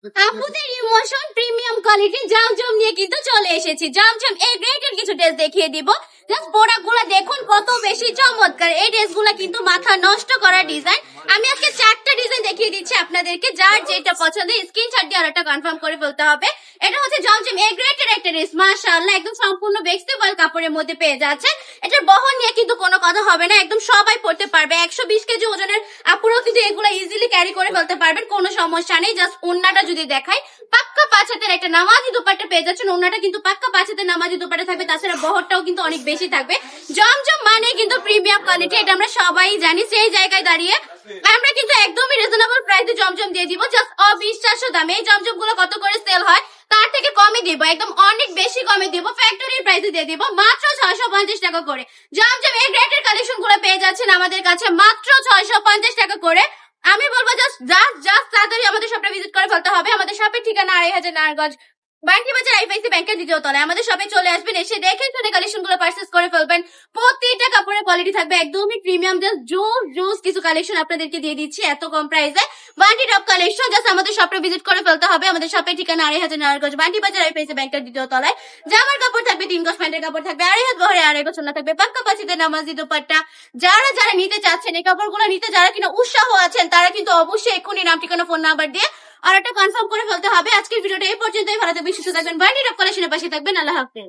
আপুদের emotion premium quality জমজম নিয়ে কিন্তু চলে এসেছি। জমজম এ গ্রেডের কিছু ড্রেস দেখিয়ে দিব। জাস্ট প্রোডাক্টগুলো দেখুন কত বেশি চমৎকার। এই ড্রেসগুলো কিন্তু মাথা নষ্ট করা ডিজাইন। আমি আজকে 4টা ডিজাইন দেখিয়ে দিচ্ছি আপনাদেরকে, যার যেটা পছন্দ স্ক্রিনশট দিয়ে অর্ডারটা কনফার্ম করে ফেলতে হবে। এটা হচ্ছে জমজম এ গ্রেডের একটা ড্রেস, মাশাআল্লাহ একদম সম্পূর্ণ ভেক্সিবল কাপড়ের মধ্যে পেয়ে যাচ্ছে। এটার বহন নিয়ে কিন্তু কোনো কথা হবে না, একদম সবাই পড়তে পারবে। 120 কেজি ওজনের আপুরাও কিন্তু এগুলো ইজিলি ক্যারি করে ফেলতে পারবেন, কোনো সমস্যা নেই। জাস্ট ওন্নাটা যদি দেখাই, পাক্কা 5 হাতের একটা নামাজি দুপাট্টা পেয়ে যাচ্ছেন। ওন্নাটা কিন্তু পাক্কা 5 হাতের নামাজি দুপাট্টা থাকবে, তাছাড়া বহরটাও কিন্তু অনেক বেশি থাকবে। জমজম মানে কিন্তু প্রিমিয়াম কোয়ালিটি, এটা আমরা সবাই জানি। সেই জায়গায় দাঁড়িয়ে আমরা কিন্তু একদমই রিজনেবল প্রাইসে জমজম দিয়ে দিব, জাস্ট অবিশ্বাস্য দামে। এই জমজম গুলো কত করে সেল হয় তার থেকে কমে দিব, একদম অনেক বেশি কমে দিব, ফ্যাক্টরি প্রাইসে দিয়ে দিব মাত্র 650 টাকা করে। জমজম এই গ্রেডের কালেকশন গুলো পেয়ে যাচ্ছেন আমাদের কাছে মাত্র 650 টাকা করে। আমি বলবো জাস্ট জাস্ট জাস্ট তাড়াতাড়ি আমাদের শপে ভিজিট করে ফেলতে হবে। আমাদের শপের ঠিকানা 2500 নারায়ণগঞ্জ বাঙ্কি বাজার আইপিআইসি ব্যাংকের দ্বিতীয় তলায়। আমাদের শপে চলে আসবেন, এসে দেখে শুনে কালেকশন গুলো পারচেস করে ফেলবেন। প্রতিটা কাপড়ের কোয়ালিটি থাকবে একদমই প্রিমিয়াম। জাস্ট জুস কিছু কালেকশন আপনাদেরকে দিয়ে দিচ্ছি এত কম প্রাইসে। বান্টি টপ কালেকশন, জাস্ট আমাদের শপে ভিজিট করে ফেলতে হবে। আমাদের শপের ঠিকানা 2500 নারায়ণগঞ্জ বান্টি বাজার আইপিআইসি ব্যাংকের দ্বিতীয় তলায়। জামার কাপড় থাকবে 3 গজ, প্যান্টের কাপড় থাকবে 2.5 হাত বহরে, 2.5 গজ ওড়না থাকবে, পাক্কা পাঁচিতে নামাজি দুপাট্টা। যারা যারা নিতে চাচ্ছেন এই কাপড়গুলো নিতে, যারা কিনা উৎসাহ আছেন, তারা কিন্তু অবশ্যই এক্ষুনি নাম ঠিকানা ফোন নাম্বার দিয়ে অর্ডারটা কনফার্ম করে ফেলতে হবে। আজকের ভিডিওটা এই পর্যন্তই। ভালো থাকবেন, সুস্থ থাকবেন, বান্টি টপ কালেকশনের পাশে থাকবেন। আল্লাহ হাফেজ।